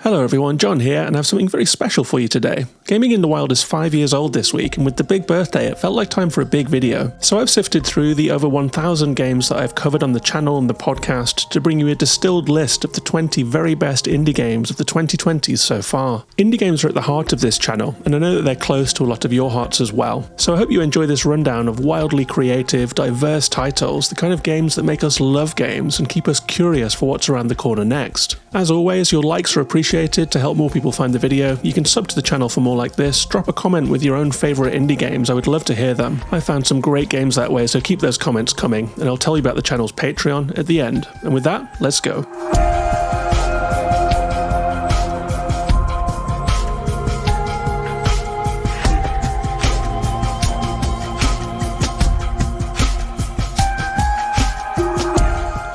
Hello everyone, John here, and I have something very special for you today. Gaming in the Wild is 5 years old this week, and with the big birthday it felt like time for a big video. So I've sifted through the over 1,000 games that I've covered on the channel and the podcast to bring you a distilled list of the 20 very best indie games of the 2020s so far. Indie games are at the heart of this channel, and I know that they're close to a lot of your hearts as well. So I hope you enjoy this rundown of wildly creative, diverse titles, the kind of games that make us love games and keep us curious for what's around the corner next. As always, your likes are appreciated to help more people find the video. You can sub to the channel for more like this, drop a comment with your own favourite indie games, I would love to hear them. I found some great games that way, so keep those comments coming, and I'll tell you about the channel's Patreon at the end. And with that, let's go.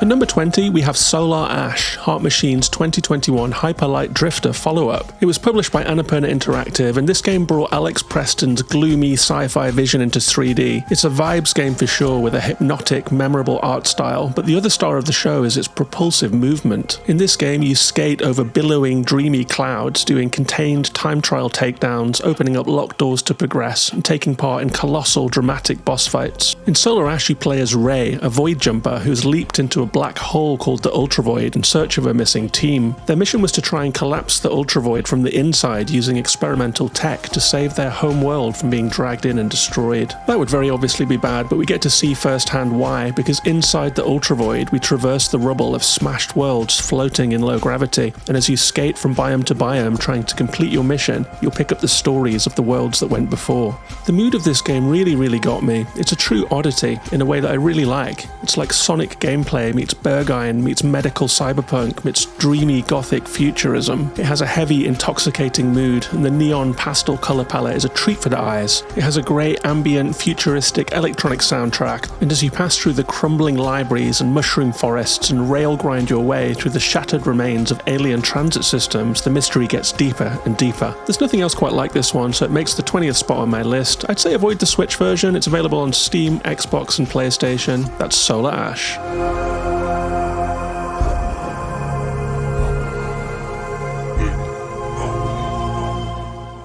At number 20, we have Solar Ash, Heart Machine's 2021 Hyperlight Drifter follow-up. It was published by Annapurna Interactive, and this game brought Alex Preston's gloomy sci-fi vision into 3D. It's a vibes game for sure, with a hypnotic, memorable art style, but the other star of the show is its propulsive movement. In this game, you skate over billowing, dreamy clouds, doing contained time trial takedowns, opening up locked doors to progress, and taking part in colossal, dramatic boss fights. In Solar Ash, you play as Ray, a void jumper who's leaped into a black hole called the Ultravoid in search of a missing team. Their mission was to try and collapse the Ultravoid from the inside using experimental tech to save their home world from being dragged in and destroyed. That would very obviously be bad, but we get to see firsthand why, because inside the Ultravoid we traverse the rubble of smashed worlds floating in low gravity, and as you skate from biome to biome trying to complete your mission, you'll pick up the stories of the worlds that went before. The mood of this game really got me. It's a true oddity in a way that I really like. It's like Sonic gameplay meets Berghain, meets medical cyberpunk, meets dreamy gothic futurism. It has a heavy, intoxicating mood, and the neon pastel colour palette is a treat for the eyes. It has a great, ambient, futuristic electronic soundtrack, and as you pass through the crumbling libraries and mushroom forests and rail grind your way through the shattered remains of alien transit systems, the mystery gets deeper and deeper. There's nothing else quite like this one, so it makes the 20th spot on my list. I'd say avoid the Switch version. It's available on Steam, Xbox and PlayStation. That's Solar Ash.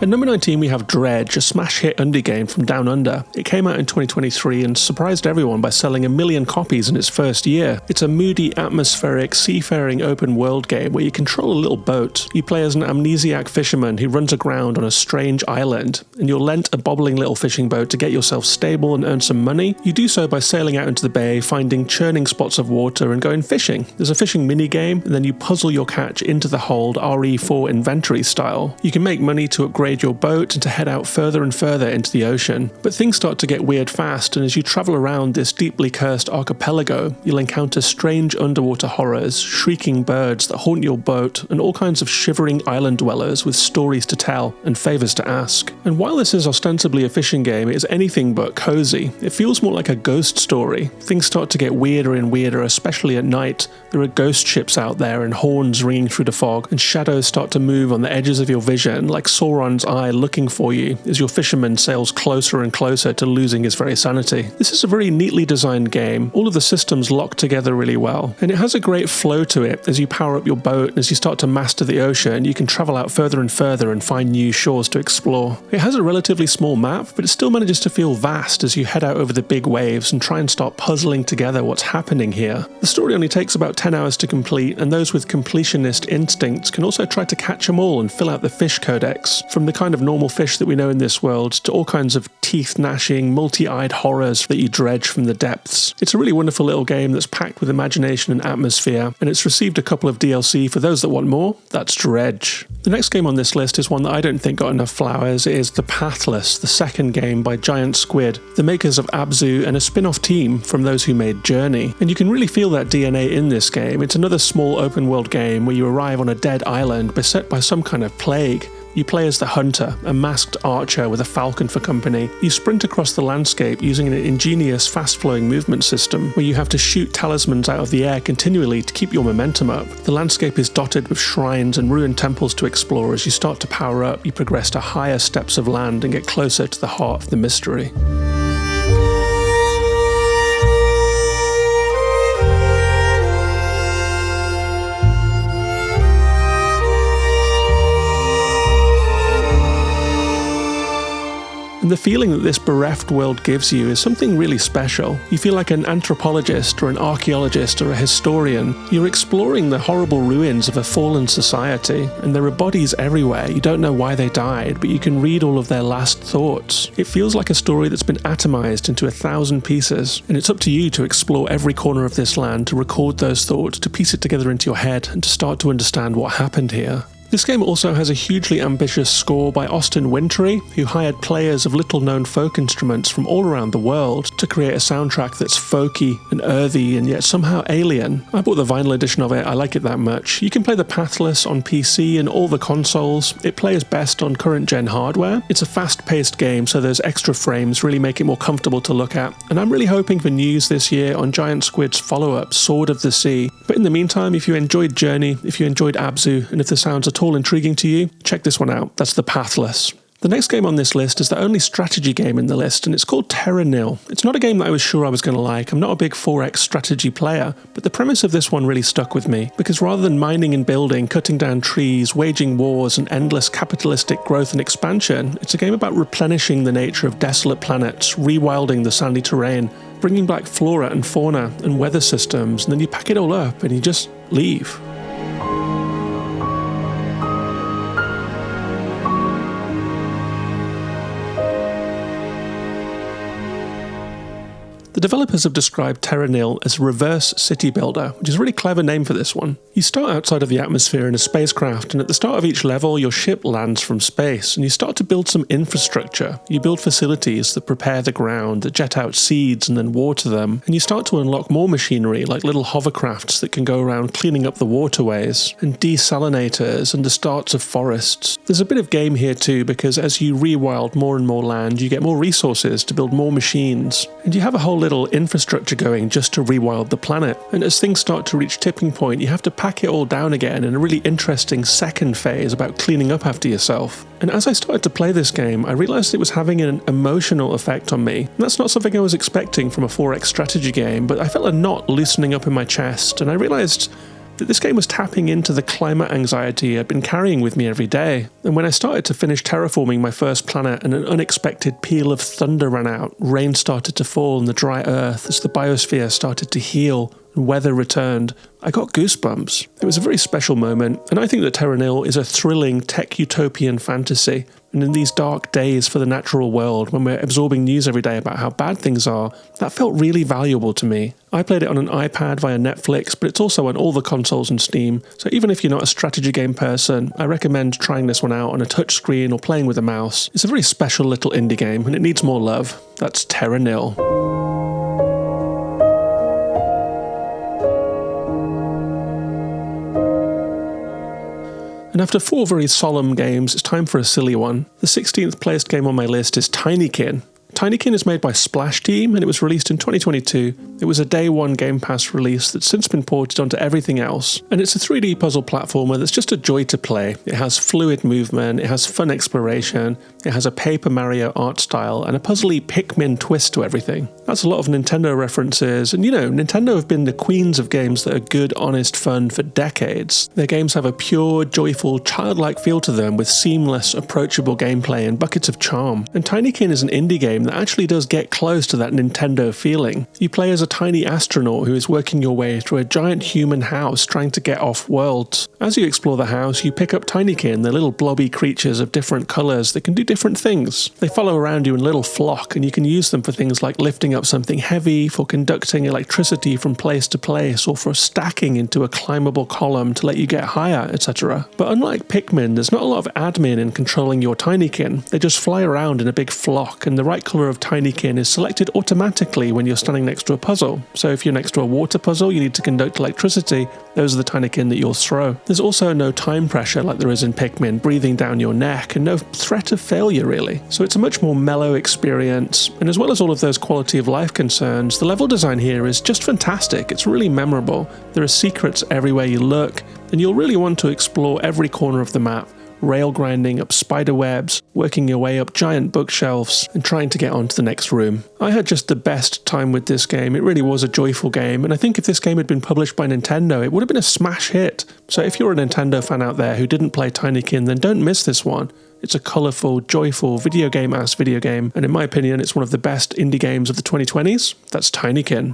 At number 19 we have DREDGE, a smash hit indie game from Down Under. It came out in 2023 and surprised everyone by selling 1 million copies in its first year. It's a moody, atmospheric, seafaring open world game where you control a little boat. You play as an amnesiac fisherman who runs aground on a strange island, and you're lent a bobbling little fishing boat to get yourself stable and earn some money. You do so by sailing out into the bay, finding churning spots of water and going fishing. There's a fishing mini game, and then you puzzle your catch into the hold RE4 inventory style. You can make money to upgrade your boat and to head out further and further into the ocean. But things start to get weird fast, and as you travel around this deeply cursed archipelago, you'll encounter strange underwater horrors, shrieking birds that haunt your boat, and all kinds of shivering island dwellers with stories to tell and favours to ask. And while this is ostensibly a fishing game, it is anything but cozy. It feels more like a ghost story. Things start to get weirder and weirder, especially at night. There are ghost ships out there and horns ringing through the fog, and shadows start to move on the edges of your vision like Sauron's eye looking for you as your fisherman sails closer and closer to losing his very sanity. This is a very neatly designed game. All of the systems lock together really well, and it has a great flow to it. As you power up your boat and as you start to master the ocean, you can travel out further and further and find new shores to explore. It has a relatively small map, but it still manages to feel vast as you head out over the big waves and try and start puzzling together what's happening here. The story only takes about 10 hours to complete, and those with completionist instincts can also try to catch them all and fill out the fish codex. From the kind of normal fish that we know in this world to all kinds of teeth-gnashing, multi-eyed horrors that you dredge from the depths. It's a really wonderful little game that's packed with imagination and atmosphere, and it's received a couple of DLC for those that want more. That's DREDGE. The next game on this list is one that I don't think got enough flowers. It is The Pathless, the second game by Giant Squid, the makers of Abzu and a spin-off team from those who made Journey. And you can really feel that DNA in this game. It's another small open-world game where you arrive on a dead island beset by some kind of plague. You play as the Hunter, a masked archer with a falcon for company. You sprint across the landscape using an ingenious fast-flowing movement system where you have to shoot talismans out of the air continually to keep your momentum up. The landscape is dotted with shrines and ruined temples to explore. As you start to power up, you progress to higher steps of land and get closer to the heart of the mystery. And the feeling that this bereft world gives you is something really special. You feel like an anthropologist or an archaeologist or a historian. You're exploring the horrible ruins of a fallen society, and there are bodies everywhere. You don't know why they died, but you can read all of their last thoughts. It feels like a story that's been atomized into 1,000 pieces, and it's up to you to explore every corner of this land, to record those thoughts, to piece it together into your head, and to start to understand what happened here. This game also has a hugely ambitious score by Austin Wintory, who hired players of little-known folk instruments from all around the world to create a soundtrack that's folky and earthy and yet somehow alien. I bought the vinyl edition of it, I like it that much. You can play the Pathless on PC and all the consoles. It plays best on current-gen hardware. It's a fast-paced game, so those extra frames really make it more comfortable to look at. And I'm really hoping for news this year on Giant Squid's follow-up, Sword of the Sea. But in the meantime, if you enjoyed Journey, if you enjoyed Abzu, and if the sounds at all intriguing to you, check this one out. That's the Pathless. The next game on this list is the only strategy game in the list, and it's called Terra. It's not a game that I was sure I was going to like. I'm not a big 4X strategy player, but the premise of this one really stuck with me, because rather than mining and building, cutting down trees, waging wars, and endless capitalistic growth and expansion, it's a game about replenishing the nature of desolate planets, rewilding the sandy terrain, bringing back flora and fauna and weather systems, and then you pack it all up and you just leave. The developers have described Terra as a reverse city builder, which is a really clever name for this one. You start outside of the atmosphere in a spacecraft, and at the start of each level your ship lands from space, and you start to build some infrastructure. You build facilities that prepare the ground, that jet out seeds and then water them, and you start to unlock more machinery like little hovercrafts that can go around cleaning up the waterways, and desalinators and the starts of forests. There's a bit of game here too, because as you rewild more and more land, you get more resources to build more machines, and you have a whole little infrastructure going just to rewild the planet. And as things start to reach tipping point, you have to pack it all down again in a really interesting second phase about cleaning up after yourself. And as I started to play this game, I realised it was having an emotional effect on me. And that's not something I was expecting from a 4X strategy game, but I felt a knot loosening up in my chest, and I realised that this game was tapping into the climate anxiety I'd been carrying with me every day. And when I started to finish terraforming my first planet and an unexpected peal of thunder ran out, rain started to fall on the dry earth as the biosphere started to heal and weather returned, I got goosebumps. It was a very special moment, and I think that Terra is a thrilling tech utopian fantasy. And in these dark days for the natural world, when we're absorbing news every day about how bad things are, that felt really valuable to me. I played it on an iPad via Netflix, but it's also on all the consoles and Steam, so even if you're not a strategy game person, I recommend trying this one out on a touchscreen or playing with a mouse. It's a very special little indie game, and it needs more love. That's Terra. And after 4 very solemn games, it's time for a silly one. The 16th placed game on my list is Tinykin. Tinykin is made by Splash Team, and it was released in 2022. It was a day one Game Pass release that's since been ported onto everything else, and it's a 3D puzzle platformer that's just a joy to play. It has fluid movement, it has fun exploration, it has a Paper Mario art style, and a puzzly Pikmin twist to everything. That's a lot of Nintendo references, and you know, Nintendo have been the queens of games that are good, honest fun for decades. Their games have a pure, joyful, childlike feel to them with seamless, approachable gameplay and buckets of charm. And Tinykin is an indie game that actually does get close to that Nintendo feeling. You play as a tiny astronaut who is working your way through a giant human house trying to get off worlds. As you explore the house, you pick up Tinykin, they're little blobby creatures of different colours that can do different things. They follow around you in a little flock, and you can use them for things like lifting up something heavy, for conducting electricity from place to place, or for stacking into a climbable column to let you get higher, etc. But unlike Pikmin, there's not a lot of admin in controlling your Tinykin. They just fly around in a big flock, and the right colour of Tinykin is selected automatically when you're standing next to a puzzle. So if you're next to a water puzzle you need to conduct electricity, those are the Tinykin that you'll throw. There's also no time pressure like there is in Pikmin, breathing down your neck, and no threat of failure really. So it's a much more mellow experience, and as well as all of those quality of life concerns, the level design here is just fantastic. It's really memorable. There are secrets everywhere you look, and you'll really want to explore every corner of the map, rail grinding up spider webs, working your way up giant bookshelves, and trying to get onto the next room. I had just the best time with this game. It really was a joyful game, and I think if this game had been published by Nintendo, it would have been a smash hit. So if you're a Nintendo fan out there who didn't play Tinykin, then don't miss this one. It's a colourful, joyful, video game-ass video game, and in my opinion, it's one of the best indie games of the 2020s. That's Tinykin.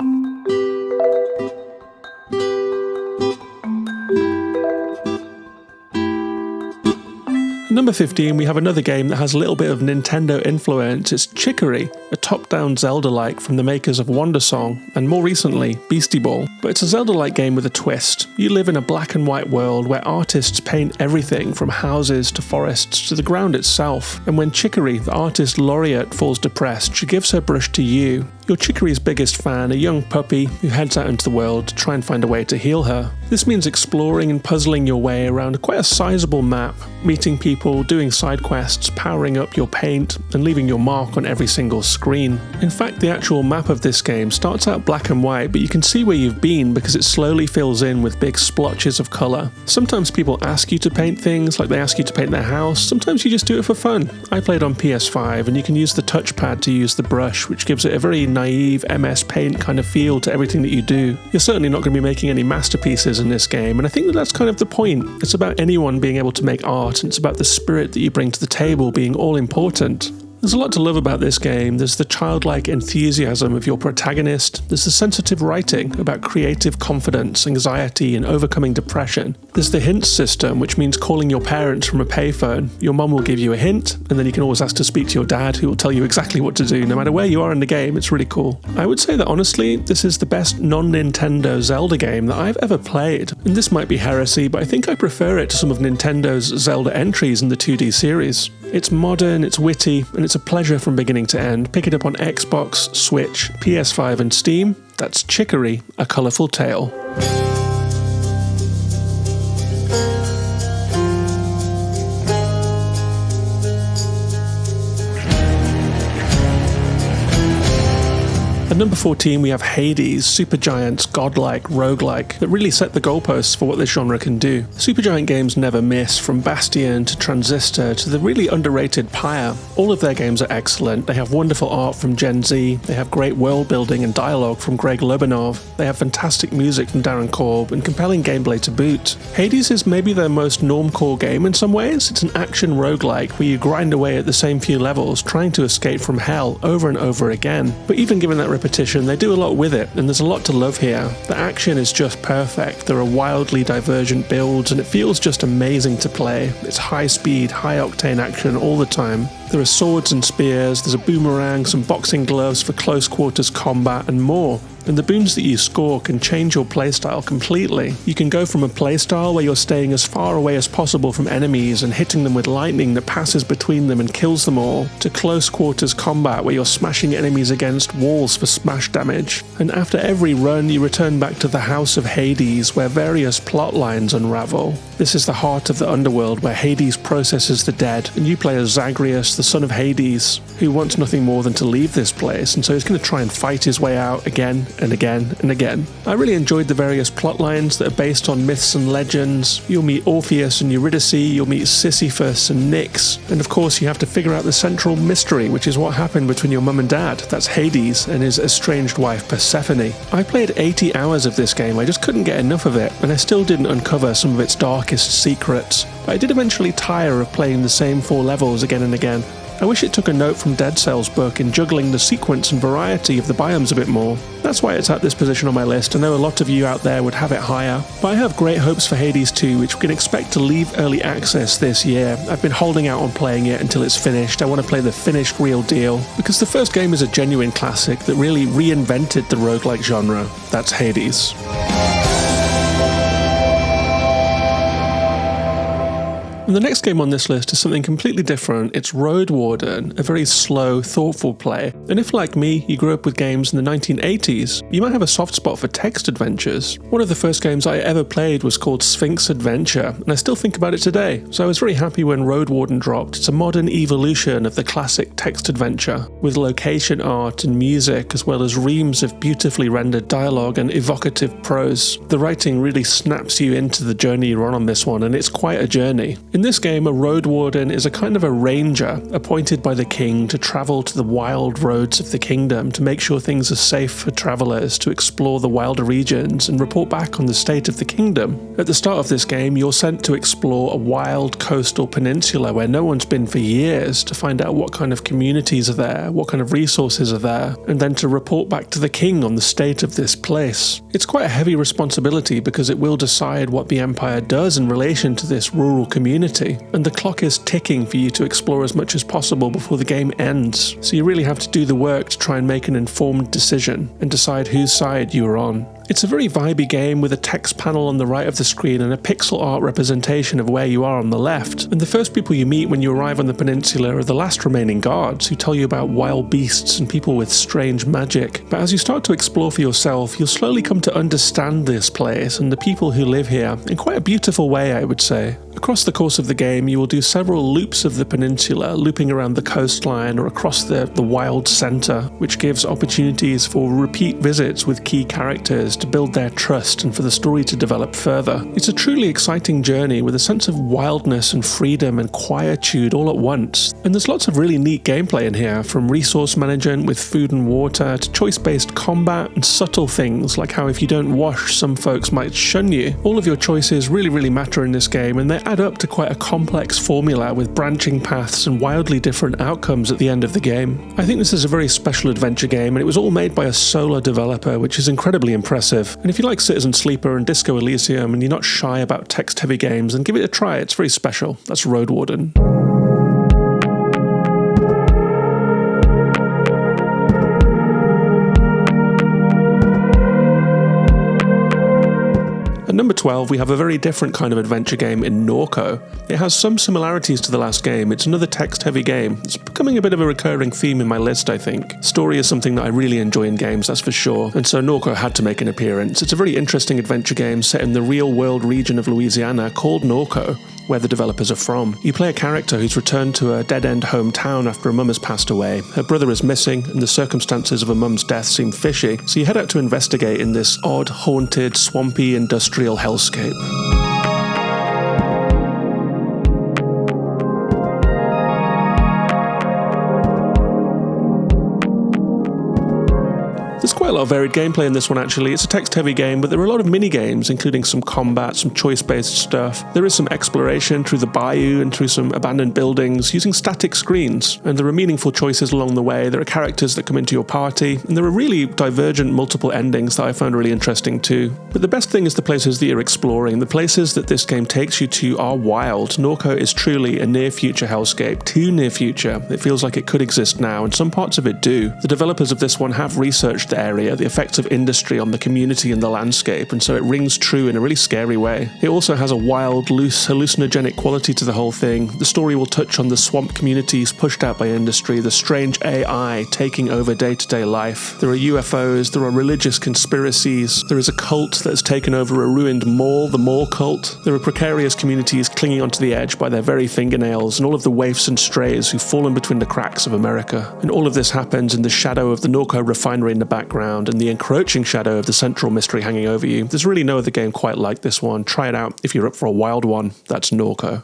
At number 15, we have another game that has a little bit of Nintendo influence. It's Chicory, a top-down Zelda-like from the makers of Wandersong, and more recently, Beastie Ball. But it's a Zelda-like game with a twist. You live in a black and white world where artists paint everything from houses to forests to the ground itself. And when Chicory, the artist laureate, falls depressed, she gives her brush to you. You're Chicory's biggest fan, a young puppy who heads out into the world to try and find a way to heal her. This means exploring and puzzling your way around quite a sizable map, meeting people, doing side quests, powering up your paint, and leaving your mark on every single screen. In fact, the actual map of this game starts out black and white, but you can see where you've been because it slowly fills in with big splotches of colour. Sometimes people ask you to paint things, like they ask you to paint their house. Sometimes you just do it for fun. I played on PS5, and you can use the touchpad to use the brush, which gives it a very naive MS Paint kind of feel to everything that you do. You're certainly not going to be making any masterpieces in this game, and I think that that's kind of the point. It's about anyone being able to make art, and it's about the spirit that you bring to the table being all important. There's a lot to love about this game. There's the childlike enthusiasm of your protagonist. There's the sensitive writing about creative confidence, anxiety, and overcoming depression. There's the hint system, which means calling your parents from a payphone. Your mum will give you a hint, and then you can always ask to speak to your dad, who will tell you exactly what to do, no matter where you are in the game. It's really cool. I would say that honestly, this is the best non-Nintendo Zelda game that I've ever played. And this might be heresy, but I think I prefer it to some of Nintendo's Zelda entries in the 2D series. It's modern, it's witty, and it's a pleasure from beginning to end. Pick it up on Xbox, Switch, PS5 and Steam. That's Chicory, A Colourful Tale. At number 14, we have Hades, Supergiant's godlike, roguelike, that really set the goalposts for what this genre can do. Supergiant games never miss, from Bastion to Transistor to the really underrated Pyre. All of their games are excellent. They have wonderful art from Gen Z, they have great world building and dialogue from Greg Lobanov, they have fantastic music from Darren Korb, and compelling gameplay to boot. Hades is maybe their most normcore game in some ways. It's an action roguelike where you grind away at the same few levels, trying to escape from hell over and over again. But even given that repetition, they do a lot with it, and there's a lot to love here. The action is just perfect. There are wildly divergent builds, and it feels just amazing to play. It's high speed, high octane action all the time. There are swords and spears, there's a boomerang, some boxing gloves for close quarters combat, and more. And the boons that you score can change your playstyle completely. You can go from a playstyle where you're staying as far away as possible from enemies and hitting them with lightning that passes between them and kills them all, to close quarters combat where you're smashing enemies against walls for smash damage. And after every run, you return back to the House of Hades, where various plot lines unravel. This is the heart of the underworld where Hades processes the dead, and you play as Zagreus, the son of Hades, who wants nothing more than to leave this place, and so he's going to try and fight his way out again and again and again. I really enjoyed the various plot lines that are based on myths and legends. You'll meet Orpheus and Eurydice, you'll meet Sisyphus and Nyx, and of course you have to figure out the central mystery, which is what happened between your mum and dad. That's Hades and his estranged wife Persephone. I played 80 hours of this game, I just couldn't get enough of it, and I still didn't uncover some of its darkest secrets. But I did eventually tire of playing the same 4 levels again and again. I wish it took a note from Dead Cell's book in juggling the sequence and variety of the biomes a bit more. That's why it's at this position on my list. I know a lot of you out there would have it higher, but I have great hopes for Hades 2, which we can expect to leave early access this year. I've been holding out on playing it until it's finished. I want to play the finished real deal, because the first game is a genuine classic that really reinvented the roguelike genre. That's Hades. And the next game on this list is something completely different. It's Roadwarden, a very slow, thoughtful play. And if, like me, you grew up with games in the 1980s, you might have a soft spot for text adventures. One of the first games I ever played was called Sphinx Adventure, and I still think about it today. So I was very happy when Roadwarden dropped. It's a modern evolution of the classic text adventure, with location art and music, as well as reams of beautifully rendered dialogue and evocative prose. The writing really snaps you into the journey you're on this one, and it's quite a journey. In In this game, a Roadwarden is a kind of a ranger appointed by the king to travel to the wild roads of the kingdom to make sure things are safe for travellers, to explore the wilder regions and report back on the state of the kingdom. At the start of this game, you're sent to explore a wild coastal peninsula where no one's been for years to find out what kind of communities are there, what kind of resources are there, and then to report back to the king on the state of this place. It's quite a heavy responsibility because it will decide what the Empire does in relation to this rural community, and the clock is ticking for you to explore as much as possible before the game ends, so you really have to do the work to try and make an informed decision and decide whose side you are on. It's a very vibey game with a text panel on the right of the screen and a pixel art representation of where you are on the left. And the first people you meet when you arrive on the peninsula are the last remaining guards, who tell you about wild beasts and people with strange magic. But as you start to explore for yourself, you'll slowly come to understand this place and the people who live here in quite a beautiful way, I would say. Across the course of the game, you will do several loops of the peninsula, looping around the coastline or across the wild centre, which gives opportunities for repeat visits with key characters to build their trust and for the story to develop further. It's a truly exciting journey with a sense of wildness and freedom and quietude all at once. And there's lots of really neat gameplay in here, from resource management with food and water to choice-based combat and subtle things like how if you don't wash, some folks might shun you. All of your choices really matter in this game, and they add up to quite a complex formula with branching paths and wildly different outcomes at the end of the game. I think this is a very special adventure game, and it was all made by a solo developer, which is incredibly impressive. And if you like Citizen Sleeper and Disco Elysium and you're not shy about text-heavy games, then give it a try. It's very special. That's Roadwarden. At number 12, we have a very different kind of adventure game in NORCO. It has some similarities to the last game. It's another text-heavy game. It's becoming a bit of a recurring theme in my list, I think. Story is something that I really enjoy in games, that's for sure, and so NORCO had to make an appearance. It's a very interesting adventure game set in the real-world region of Louisiana called NORCO, where the developers are from. You play a character who's returned to a dead-end hometown after a mum has passed away. Her brother is missing, and the circumstances of a mum's death seem fishy, so you head out to investigate in this odd, haunted, swampy, industrial hellscape. There's quite a lot of varied gameplay in this one actually. It's a text-heavy game, but there are a lot of mini-games, including some combat, some choice-based stuff. There is some exploration through the bayou and through some abandoned buildings using static screens, and there are meaningful choices along the way. There are characters that come into your party, and there are really divergent multiple endings that I found really interesting too. But the best thing is the places that you're exploring. The places that this game takes you to are wild. NORCO is truly a near-future hellscape, too near future. It feels like it could exist now, and some parts of it do. The developers of this one have researched the area, the effects of industry on the community and the landscape, and so it rings true in a really scary way. It also has a wild, loose, hallucinogenic quality to the whole thing. The story will touch on the swamp communities pushed out by industry, the strange AI taking over day-to-day life. There are UFOs, there are religious conspiracies, there is a cult that has taken over a ruined mall, the mall cult. There are precarious communities clinging onto the edge by their very fingernails, and all of the waifs and strays who've fallen between the cracks of America. And all of this happens in the shadow of the NORCO refinery in the background and the encroaching shadow of the central mystery hanging over you. There's really no other game quite like this one. Try it out if you're up for a wild one. That's NORCO.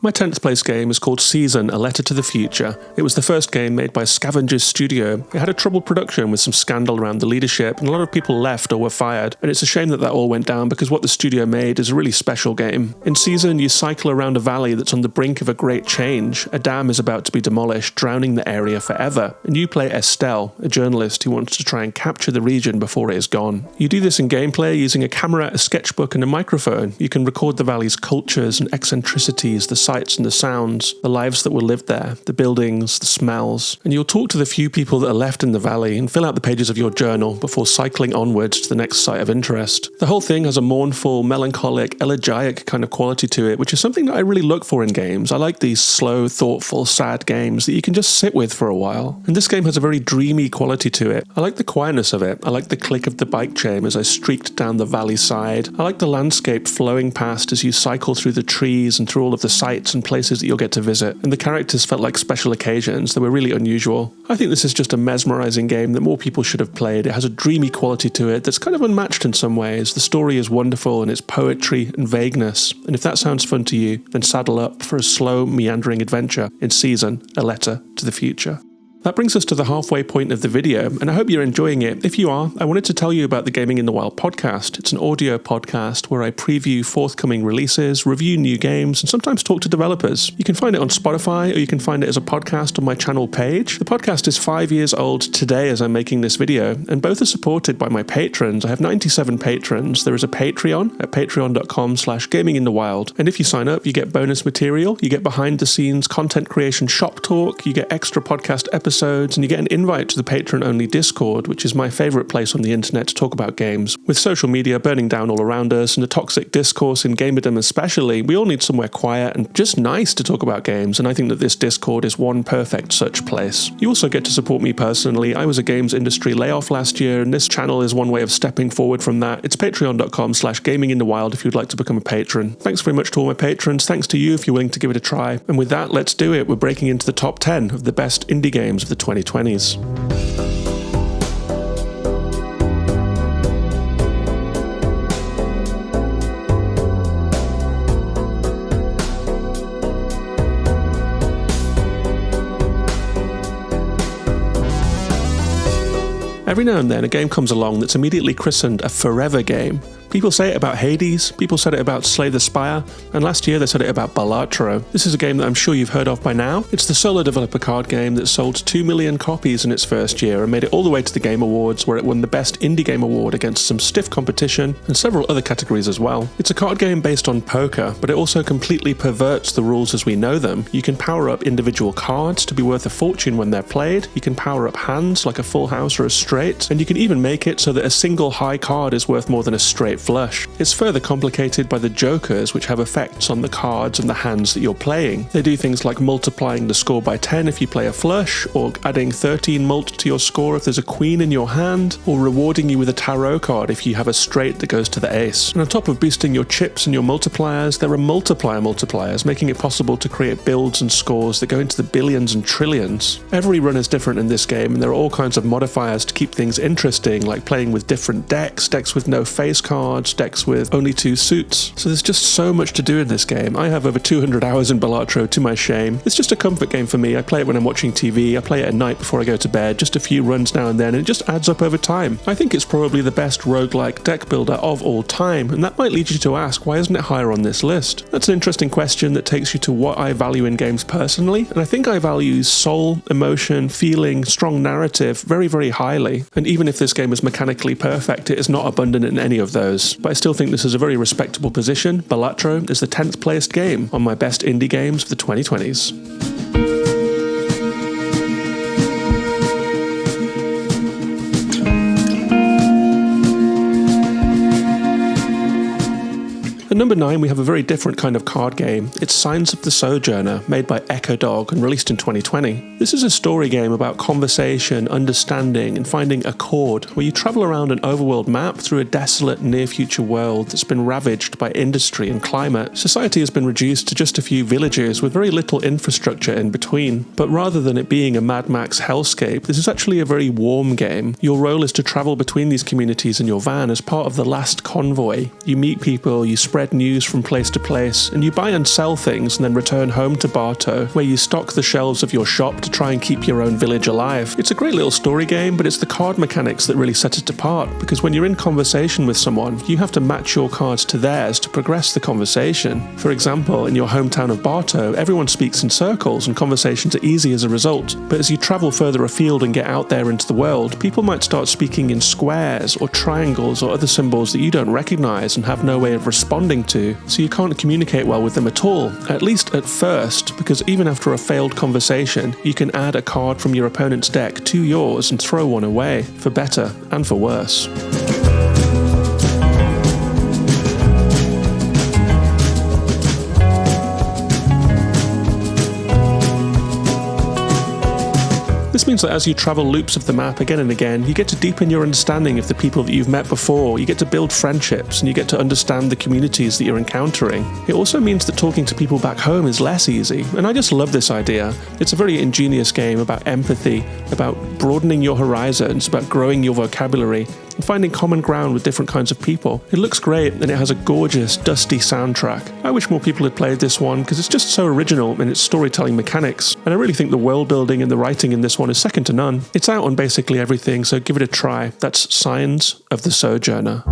My 10th place game is called Season, A Letter to the Future. It was the first game made by Scavenger's Studio. It had a troubled production with some scandal around the leadership, and a lot of people left or were fired, and it's a shame that that all went down because what the studio made is a really special game. In Season, you cycle around a valley that's on the brink of a great change. A dam is about to be demolished, drowning the area forever, and you play Estelle, a journalist who wants to try and capture the region before it is gone. You do this in gameplay using a camera, a sketchbook, and a microphone. You can record the valley's cultures and eccentricities, the sights and the sounds, the lives that were lived there, the buildings, the smells, and you'll talk to the few people that are left in the valley and fill out the pages of your journal before cycling onwards to the next site of interest. The whole thing has a mournful, melancholic, elegiac kind of quality to it, which is something that I really look for in games. I like these slow, thoughtful, sad games that you can just sit with for a while. And this game has a very dreamy quality to it. I like the quietness of it. I like the click of the bike chain as I streaked down the valley side. I like the landscape flowing past as you cycle through the trees and through all of the sights sites and places that you'll get to visit, and the characters felt like special occasions that were really unusual. I think this is just a mesmerizing game that more people should have played. It has a dreamy quality to it that's kind of unmatched in some ways. The story is wonderful in its poetry and vagueness, and if that sounds fun to you, then saddle up for a slow, meandering adventure in Season, A Letter to the Future. That brings us to the halfway point of the video, and I hope you're enjoying it. If you are, I wanted to tell you about the Gaming in the Wild podcast. It's an audio podcast where I preview forthcoming releases, review new games, and sometimes talk to developers. You can find it on Spotify, or you can find it as a podcast on my channel page. The podcast is 5 years old today as I'm making this video, and both are supported by my patrons. I have 97 patrons. There is a Patreon at patreon.com/gaminginthewild, and if you sign up, you get bonus material, you get behind-the-scenes content creation shop talk, you get extra podcast episodes, and you get an invite to the patron-only Discord, which is my favourite place on the internet to talk about games. With social media burning down all around us and the toxic discourse in gamerdom especially, we all need somewhere quiet and just nice to talk about games, and I think that this Discord is one perfect such place. You also get to support me personally. I was a games industry layoff last year, and this channel is one way of stepping forward from that. It's patreon.com/gaminginthewild if you'd like to become a patron. Thanks very much to all my patrons. Thanks to you if you're willing to give it a try. And with that, let's do it. We're breaking into the top 10 of the best indie games of the 2020s. Every now and then a game comes along that's immediately christened a forever game. People say it about Hades, people said it about Slay the Spire, and last year they said it about Ultros. This is a game that I'm sure you've heard of by now. It's the solo developer card game that sold 2 million copies in its first year and made it all the way to the Game Awards, where it won the Best Indie Game Award against some stiff competition and several other categories as well. It's a card game based on poker, but it also completely perverts the rules as we know them. You can power up individual cards to be worth a fortune when they're played, you can power up hands like a full house or a straight, and you can even make it so that a single high card is worth more than a straight flush. It's further complicated by the jokers, which have effects on the cards and the hands that you're playing. They do things like multiplying the score by 10 if you play a flush, or adding 13 mult to your score if there's a queen in your hand, or rewarding you with a tarot card if you have a straight that goes to the ace. And on top of boosting your chips and your multipliers, there are multipliers, making it possible to create builds and scores that go into the billions and trillions. Every run is different in this game, and there are all kinds of modifiers to keep things interesting, like playing with different decks with no face cards, decks with only 2 suits. So there's just so much to do in this game. I have over 200 hours in Ultros to my shame. It's just a comfort game for me. I play it when I'm watching TV, I play it at night before I go to bed, just a few runs now and then, and it just adds up over time. I think it's probably the best roguelike deck builder of all time, and that might lead you to ask, why isn't it higher on this list? That's an interesting question that takes you to what I value in games personally, and I think I value soul, emotion, feeling, strong narrative very, very highly. And even if this game is mechanically perfect, it is not abundant in any of those. But I still think this is a very respectable position. Ultros is the 10th placed game on my best indie games of the 2020s. At number 9, we have a very different kind of card game. It's Signs of the Sojourner, made by Echo Dog and released in 2020. This is a story game about conversation, understanding, and finding a chord, where you travel around an overworld map through a desolate near-future world that's been ravaged by industry and climate. Society has been reduced to just a few villages with very little infrastructure in between. But rather than it being a Mad Max hellscape, this is actually a very warm game. Your role is to travel between these communities in your van as part of the last convoy. You meet people, you spread news from place to place, and you buy and sell things and then return home to Bartow, where you stock the shelves of your shop to try and keep your own village alive. It's a great little story game, but it's the card mechanics that really set it apart, because when you're in conversation with someone, you have to match your cards to theirs to progress the conversation. For example, in your hometown of Bartow, everyone speaks in circles and conversations are easy as a result, but as you travel further afield and get out there into the world, people might start speaking in squares or triangles or other symbols that you don't recognize and have no way of responding to, so you can't communicate well with them at all, at least at first, because even after a failed conversation, you can add a card from your opponent's deck to yours and throw one away, for better and for worse. This means that as you travel loops of the map again and again, you get to deepen your understanding of the people that you've met before, you get to build friendships, and you get to understand the communities that you're encountering. It also means that talking to people back home is less easy, and I just love this idea. It's a very ingenious game about empathy, about broadening your horizons, about growing your vocabulary, and finding common ground with different kinds of people. It looks great, and it has a gorgeous, dusty soundtrack. I wish more people had played this one, because it's just so original in its storytelling mechanics, and I really think the world building and the writing in this one is second to none. It's out on basically everything, so give it a try. That's Signs of the Sojourner.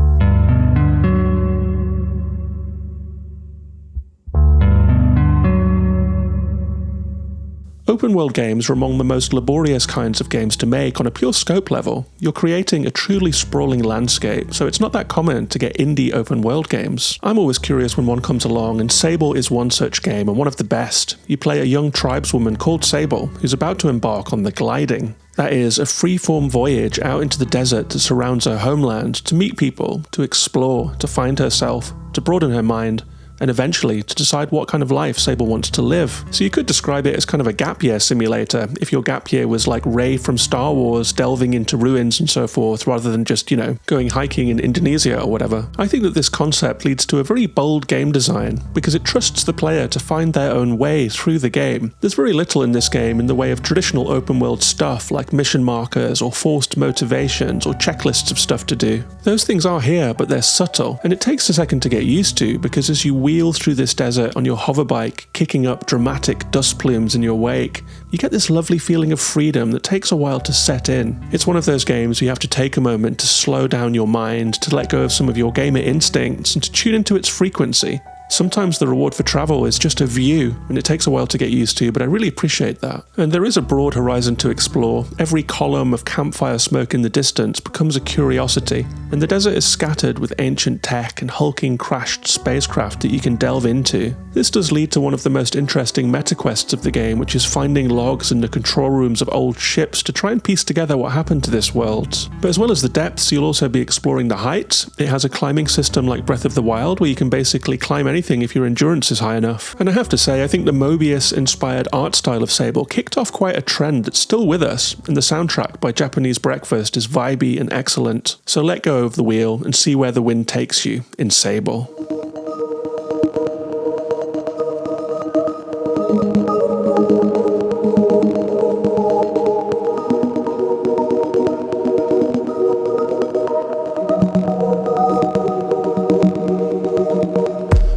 Open world games are among the most laborious kinds of games to make on a pure scope level. You're creating a truly sprawling landscape, so it's not that common to get indie open world games. I'm always curious when one comes along, and Sable is one such game, and one of the best. You play a young tribeswoman called Sable, who's about to embark on the Gliding. That is, a free-form voyage out into the desert that surrounds her homeland, to meet people, to explore, to find herself, to broaden her mind, and eventually to decide what kind of life Sable wants to live. So you could describe it as kind of a gap year simulator, if your gap year was like Rey from Star Wars delving into ruins and so forth, rather than just, going hiking in Indonesia or whatever. I think that this concept leads to a very bold game design, because it trusts the player to find their own way through the game. There's very little in this game in the way of traditional open world stuff like mission markers or forced motivations or checklists of stuff to do. Those things are here, but they're subtle, and it takes a second to get used to, because as you wheel through this desert on your hoverbike, kicking up dramatic dust plumes in your wake, you get this lovely feeling of freedom that takes a while to set in. It's one of those games where you have to take a moment to slow down your mind, to let go of some of your gamer instincts, and to tune into its frequency. Sometimes the reward for travel is just a view, and it takes a while to get used to, but I really appreciate that. And there is a broad horizon to explore. Every column of campfire smoke in the distance becomes a curiosity, and the desert is scattered with ancient tech and hulking crashed spacecraft that you can delve into. This does lead to one of the most interesting meta-quests of the game, which is finding logs in the control rooms of old ships to try and piece together what happened to this world. But as well as the depths, you'll also be exploring the heights. It has a climbing system like Breath of the Wild, where you can basically climb anything if your endurance is high enough. And I have to say, I think the Mobius-inspired art style of Sable kicked off quite a trend that's still with us, and the soundtrack by Japanese Breakfast is vibey and excellent. So let go of the wheel and see where the wind takes you in Sable.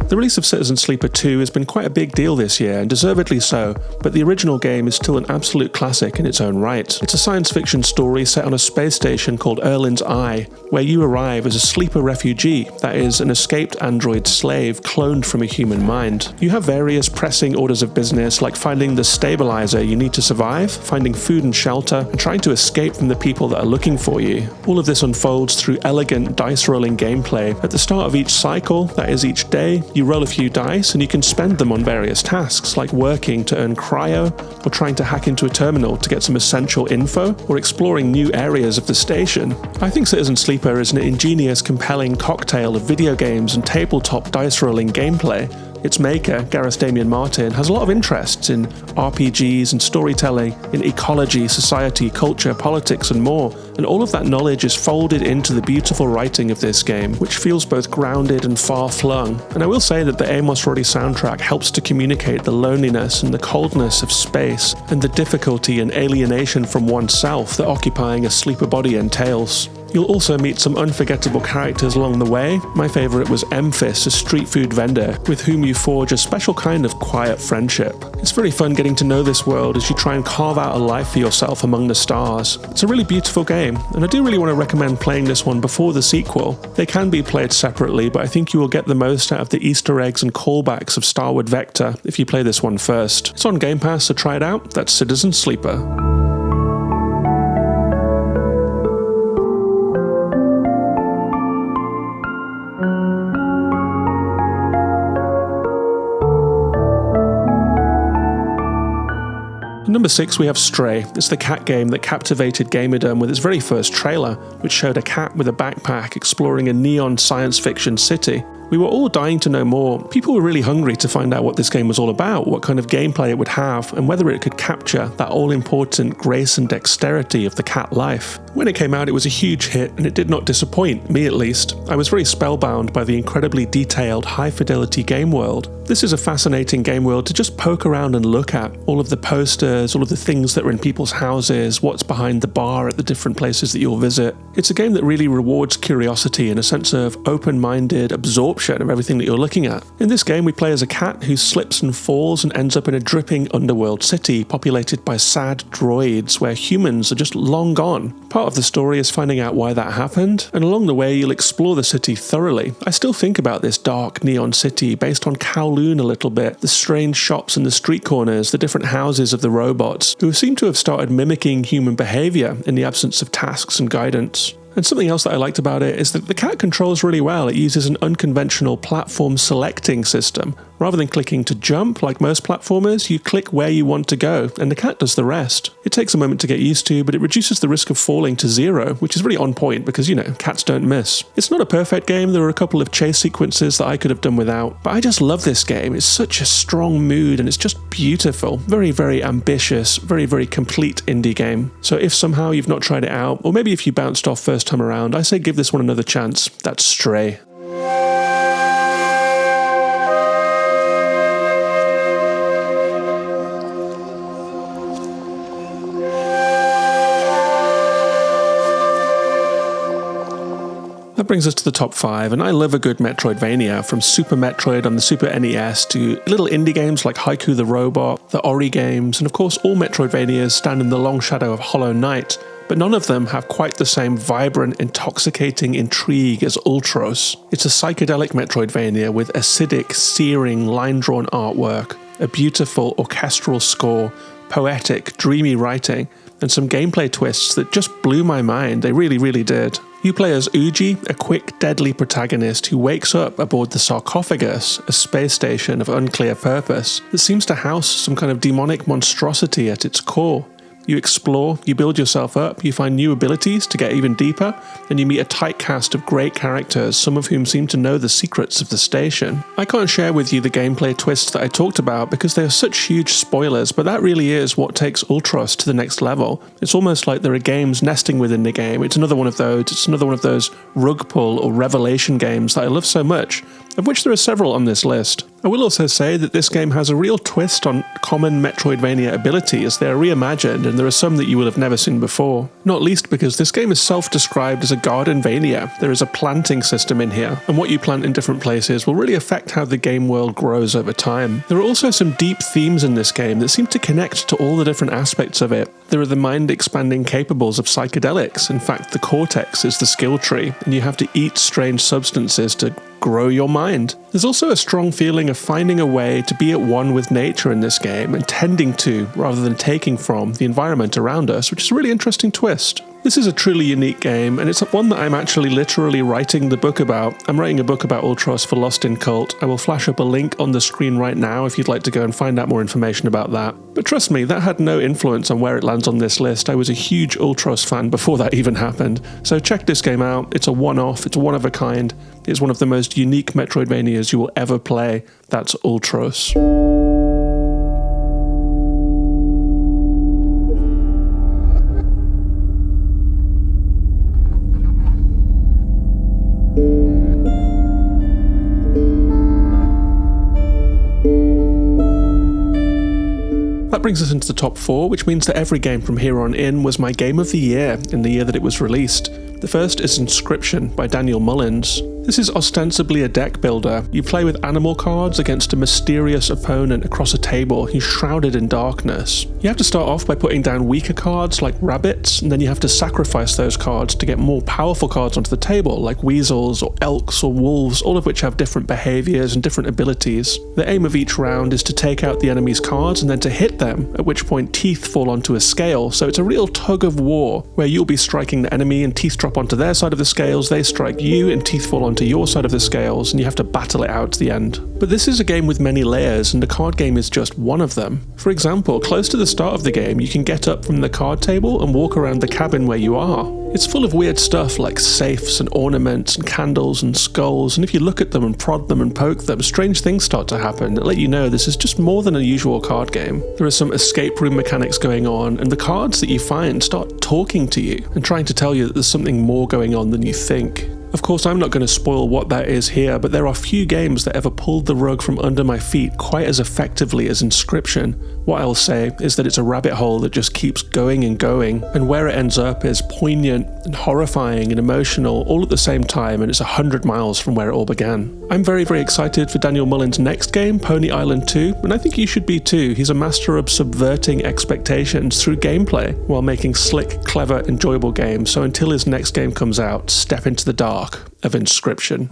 The release of Citizen Sleeper 2 has been quite a big deal this year, and deservedly so, but the original game is still an absolute classic in its own right. It's a science fiction story set on a space station called Erlin's Eye, where you arrive as a sleeper refugee, that is, an escaped android slave cloned from a human mind. You have various pressing orders of business, like finding the stabilizer you need to survive, finding food and shelter, and trying to escape from the people that are looking for you. All of this unfolds through elegant dice-rolling gameplay. At the start of each cycle, that is each day, you roll a few dice and you can spend them on various tasks, like working to earn cryo, or trying to hack into a terminal to get some essential info, or exploring new areas of the station. I think Citizen Sleeper is an ingenious, compelling cocktail of video games and tabletop dice-rolling gameplay. Its maker, Gareth Damian Martin, has a lot of interests in RPGs and storytelling, in ecology, society, culture, politics, and more, and all of that knowledge is folded into the beautiful writing of this game, which feels both grounded and far-flung. And I will say that the Amos Roddy soundtrack helps to communicate the loneliness and the coldness of space, and the difficulty and alienation from oneself that occupying a sleeper body entails. You'll also meet some unforgettable characters along the way. My favourite was Memphis, a street food vendor, with whom you forge a special kind of quiet friendship. It's very fun getting to know this world as you try and carve out a life for yourself among the stars. It's a really beautiful game, and I do really want to recommend playing this one before the sequel. They can be played separately, but I think you will get the most out of the Easter eggs and callbacks of Starward Vector if you play this one first. It's on Game Pass, so try it out. That's Citizen Sleeper. Number 6, we have Stray. It's the cat game that captivated gamerdom with its very first trailer, which showed a cat with a backpack exploring a neon science fiction city. We were all dying to know more. People were really hungry to find out what this game was all about, what kind of gameplay it would have, and whether it could capture that all-important grace and dexterity of the cat life. When it came out, it was a huge hit, and it did not disappoint, me at least. I was very spellbound by the incredibly detailed, high-fidelity game world. This is a fascinating game world to just poke around and look at. All of the posters, all of the things that are in people's houses, what's behind the bar at the different places that you'll visit. It's a game that really rewards curiosity and a sense of open-minded absorption of everything that you're looking at. In this game, we play as a cat who slips and falls and ends up in a dripping underworld city populated by sad droids where humans are just long gone. Part of the story is finding out why that happened, and along the way you'll explore the city thoroughly. I still think about this dark neon city based on Kowloon a little bit, the strange shops and the street corners, the different houses of the robots, who seem to have started mimicking human behaviour in the absence of tasks and guidance. And something else that I liked about it is that the cat controls really well. It uses an unconventional platform selecting system. Rather than clicking to jump like most platformers, you click where you want to go, and the cat does the rest. It takes a moment to get used to, but it reduces the risk of falling to 0, which is really on point because, cats don't miss. It's not a perfect game. There are a couple of chase sequences that I could have done without, but I just love this game. It's such a strong mood, and it's just beautiful. Very, very ambitious, very, very complete indie game. So if somehow you've not tried it out, or maybe if you bounced off first time around, I say give this one another chance. That's Stray. That brings us to the top 5, and I love a good Metroidvania, from Super Metroid on the Super NES to little indie games like Haiku the Robot, the Ori games, and of course all Metroidvanias stand in the long shadow of Hollow Knight, but none of them have quite the same vibrant, intoxicating intrigue as Ultros. It's a psychedelic Metroidvania with acidic, searing, line-drawn artwork, a beautiful orchestral score, poetic, dreamy writing, and some gameplay twists that just blew my mind. They really, really did. You play as Uji, a quick, deadly protagonist who wakes up aboard the Sarcophagus, a space station of unclear purpose that seems to house some kind of demonic monstrosity at its core. You explore, you build yourself up, you find new abilities to get even deeper, and you meet a tight cast of great characters, some of whom seem to know the secrets of the station. I can't share with you the gameplay twists that I talked about because they are such huge spoilers, but that really is what takes Ultros to the next level. It's almost like there are games nesting within the game. It's another one of those rug pull or revelation games that I love so much, of which there are several on this list. I will also say that this game has a real twist on common Metroidvania abilities. They are reimagined, and there are some that you will have never seen before. Not least because this game is self-described as a gardenvania. There is a planting system in here, and what you plant in different places will really affect how the game world grows over time. There are also some deep themes in this game that seem to connect to all the different aspects of it. There are the mind-expanding capables of psychedelics. In fact, the cortex is the skill tree, and you have to eat strange substances to grow your mind. There's also a strong feeling of finding a way to be at one with nature in this game and tending to, rather than taking from, the environment around us, which is a really interesting twist. This is a truly unique game, and it's one that I'm actually literally writing the book about. I'm writing a book about Ultros for Lost in Cult. I will flash up a link on the screen right now if you'd like to go and find out more information about that. But trust me, that had no influence on where it lands on this list. I was a huge Ultros fan before that even happened. So check this game out. It's a one-off, it's one of a kind. It's one of the most unique Metroidvanias you will ever play. That's Ultros. That brings us into the top 4, which means that every game from here on in was my game of the year in the year that it was released. The first is Inscryption by Daniel Mullins. This is ostensibly a deck builder. You play with animal cards against a mysterious opponent across a table who's shrouded in darkness. You have to start off by putting down weaker cards like rabbits, and then you have to sacrifice those cards to get more powerful cards onto the table like weasels or elks or wolves, all of which have different behaviours and different abilities. The aim of each round is to take out the enemy's cards and then to hit them, at which point teeth fall onto a scale, so it's a real tug of war where you'll be striking the enemy and teeth drop onto their side of the scales, they strike you and teeth fall onto onto your side of the scales and you have to battle it out to the end. But this is a game with many layers, and the card game is just one of them. For example, close to the start of the game, you can get up from the card table and walk around the cabin where you are. It's full of weird stuff like safes and ornaments and candles and skulls, and if you look at them and prod them and poke them, strange things start to happen that let you know this is just more than a usual card game. There are some escape room mechanics going on, and the cards that you find start talking to you and trying to tell you that there's something more going on than you think. Of course, I'm not going to spoil what that is here, but there are few games that ever pulled the rug from under my feet quite as effectively as Inscryption. What I'll say is that it's a rabbit hole that just keeps going, and where it ends up is poignant and horrifying and emotional all at the same time, and it's 100 miles from where it all began. I'm very, very excited for Daniel Mullin's next game, Pony Island 2, and I think you should be too. He's a master of subverting expectations through gameplay while making slick, clever, enjoyable games, so until his next game comes out, step into the dark of Inscryption.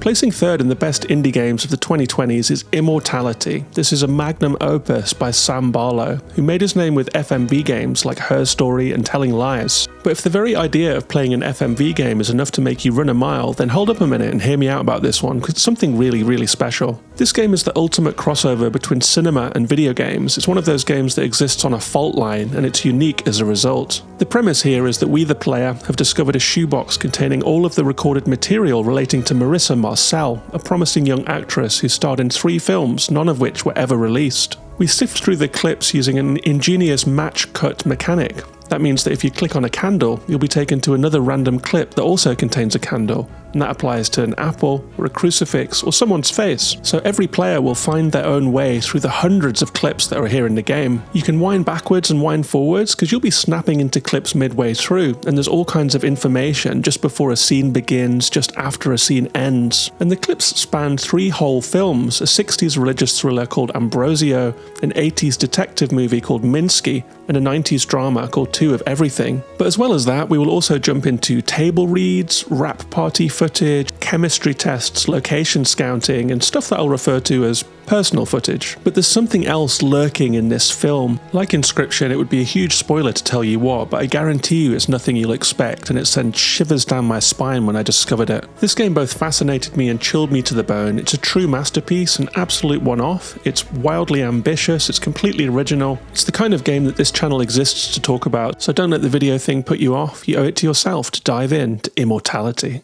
Placing third in the best indie games of the 2020s is Immortality. This is a magnum opus by Sam Barlow, who made his name with FMV games like Her Story and Telling Lies. But if the very idea of playing an FMV game is enough to make you run a mile, then hold up a minute and hear me out about this one, because it's something really, really special. This game is the ultimate crossover between cinema and video games. It's one of those games that exists on a fault line, and it's unique as a result. The premise here is that we, the player, have discovered a shoebox containing all of the recorded material relating to Marissa Marcel, a promising young actress who starred in 3 films, none of which were ever released. We sift through the clips using an ingenious match cut mechanic. That means that if you click on a candle, you'll be taken to another random clip that also contains a candle, and that applies to an apple, or a crucifix, or someone's face. So every player will find their own way through the hundreds of clips that are here in the game. You can wind backwards and wind forwards, because you'll be snapping into clips midway through, and there's all kinds of information just before a scene begins, just after a scene ends. And the clips span 3 whole films, a 60s religious thriller called Ambrosio, an 80s detective movie called Minsky, and a 90s drama called Two of Everything. But as well as that, we will also jump into table reads, rap party footage, chemistry tests, location scouting, and stuff that I'll refer to as personal footage. But there's something else lurking in this film. Like Inscryption, it would be a huge spoiler to tell you what, but I guarantee you it's nothing you'll expect, and it sent shivers down my spine when I discovered it. This game both fascinated me and chilled me to the bone. It's a true masterpiece, an absolute one-off. It's wildly ambitious, it's completely original. It's the kind of game that this channel exists to talk about, so don't let the video thing put you off. You owe it to yourself to dive in to Immortality.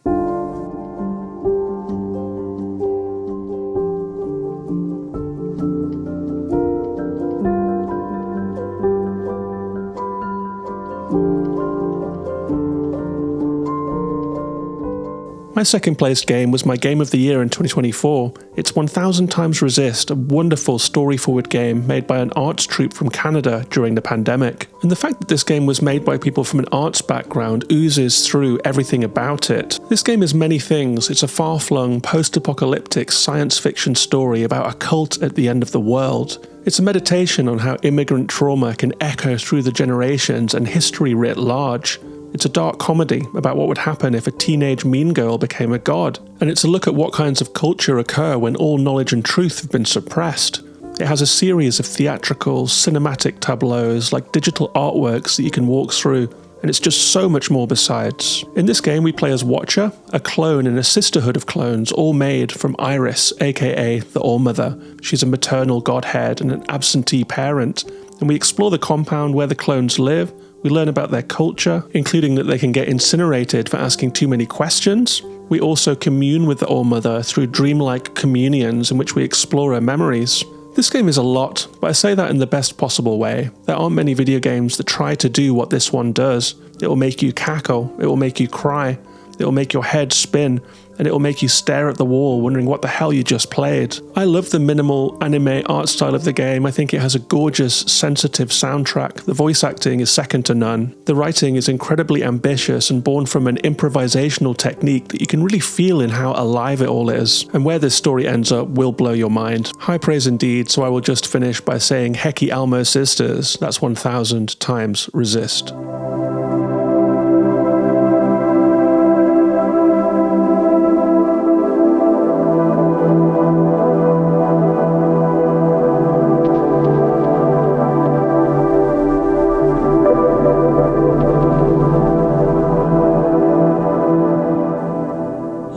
My second placed game was my game of the year in 2024. It's 1000 Times Resist, a wonderful story-forward game made by an arts troupe from Canada during the pandemic. And the fact that this game was made by people from an arts background oozes through everything about it. This game is many things. It's a far-flung, post-apocalyptic science fiction story about a cult at the end of the world. It's a meditation on how immigrant trauma can echo through the generations and history writ large. It's a dark comedy about what would happen if a teenage mean girl became a god, and it's a look at what kinds of culture occur when all knowledge and truth have been suppressed. It has a series of theatrical, cinematic tableaus like digital artworks that you can walk through, and it's just so much more besides. In this game we play as Watcher, a clone in a sisterhood of clones, all made from Iris, aka the All-Mother. She's a maternal godhead and an absentee parent, and we explore the compound where the clones live. We learn about their culture, including that they can get incinerated for asking too many questions. We also commune with the All-Mother through dreamlike communions in which we explore her memories. This game is a lot, but I say that in the best possible way. There aren't many video games that try to do what this one does. It will make you cackle, it will make you cry, it will make your head spin, and it will make you stare at the wall wondering what the hell you just played. I love the minimal anime art style of the game. I think it has a gorgeous, sensitive soundtrack. The voice acting is second to none. The writing is incredibly ambitious and born from an improvisational technique that you can really feel in how alive it all is. And where this story ends up will blow your mind. High praise indeed, so I will just finish by saying Hekki Almo Sisters, that's 1000 Times Resist.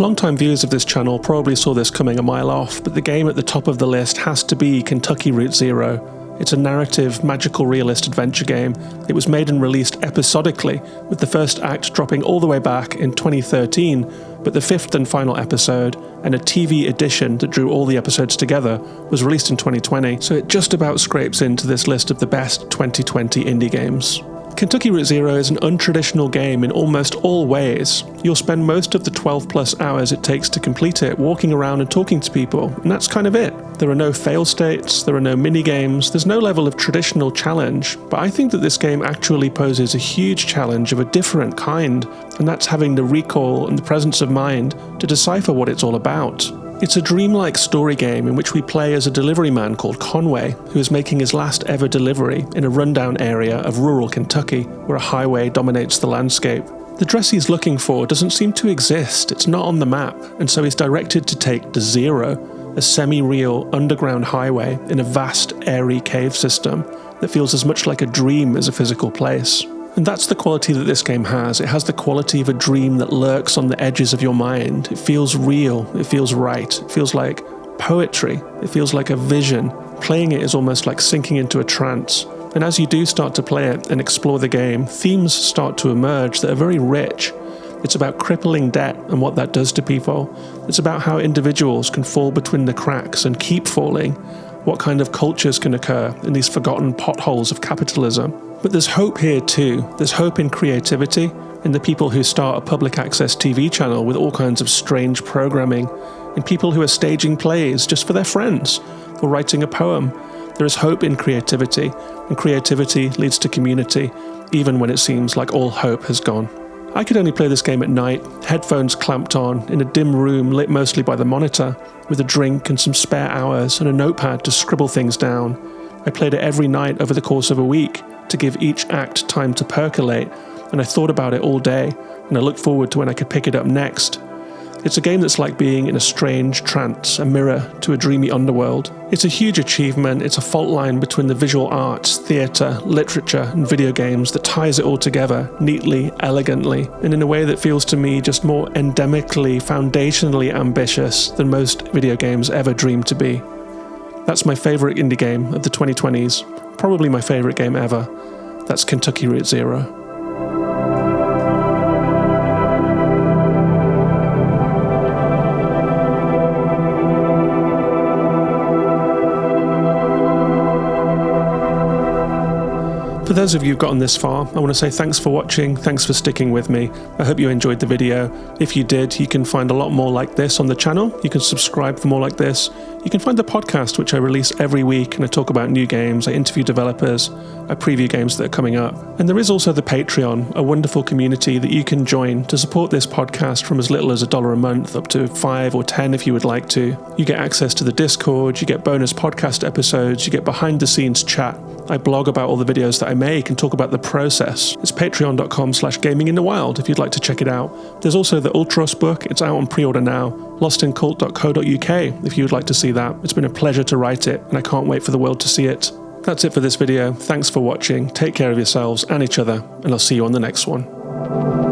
Long-time viewers of this channel probably saw this coming a mile off, but the game at the top of the list has to be Kentucky Route Zero. It's a narrative, magical realist adventure game. It was made and released episodically, with the first act dropping all the way back in 2013, but the fifth and final episode, and a TV edition that drew all the episodes together, was released in 2020, so it just about scrapes into this list of the best 2020 indie games. Kentucky Route Zero is an untraditional game in almost all ways. You'll spend most of the 12 plus hours it takes to complete it walking around and talking to people, and that's kind of it. There are no fail states, there are no mini-games, there's no level of traditional challenge, but I think that this game actually poses a huge challenge of a different kind, and that's having the recall and the presence of mind to decipher what it's all about. It's a dreamlike story game in which we play as a delivery man called Conway, who is making his last ever delivery in a rundown area of rural Kentucky, where a highway dominates the landscape. The dress he's looking for doesn't seem to exist, it's not on the map, and so he's directed to take the Zero, a semi-real underground highway in a vast, airy cave system that feels as much like a dream as a physical place. And that's the quality that this game has. It has the quality of a dream that lurks on the edges of your mind. It feels real, it feels right, it feels like poetry, it feels like a vision. Playing it is almost like sinking into a trance. And as you do start to play it and explore the game, themes start to emerge that are very rich. It's about crippling debt and what that does to people. It's about how individuals can fall between the cracks and keep falling. What kind of cultures can occur in these forgotten potholes of capitalism. But there's hope here too. There's hope in creativity, in the people who start a public access TV channel with all kinds of strange programming, in people who are staging plays just for their friends, or writing a poem. There is hope in creativity, and creativity leads to community, even when it seems like all hope has gone. I could only play this game at night, headphones clamped on, in a dim room lit mostly by the monitor, with a drink and some spare hours and a notepad to scribble things down. I played it every night over the course of a week, to give each act time to percolate, and I thought about it all day, and I looked forward to when I could pick it up next. It's a game that's like being in a strange trance, a mirror to a dreamy underworld. It's a huge achievement, it's a fault line between the visual arts, theatre, literature, and video games that ties it all together, neatly, elegantly, and in a way that feels to me just more endemically, foundationally ambitious than most video games ever dreamed to be. That's my favourite indie game of the 2020s, probably my favourite game ever. That's Kentucky Route Zero. For those of you who've gotten this far, I want to say thanks for watching, thanks for sticking with me. I hope you enjoyed the video. If you did, you can find a lot more like this on the channel. You can subscribe for more like this. You can find the podcast, which I release every week, and I talk about new games, I interview developers, I preview games that are coming up. And there is also the Patreon, a wonderful community that you can join to support this podcast from as little as $1 a month, up to $5 or $10 if you would like to. You get access to the Discord, you get bonus podcast episodes, you get behind the scenes chat. I blog about all the videos that I make and talk about the process. It's patreon.com/gaming in the wild if you'd like to check it out. There's also the Ultros book, it's out on pre-order now, lostincult.co.uk if you would like to see that. It's been a pleasure to write it, and I can't wait for the world to see it. That's it for this video. Thanks for watching, take care of yourselves and each other, and I'll see you on the next one.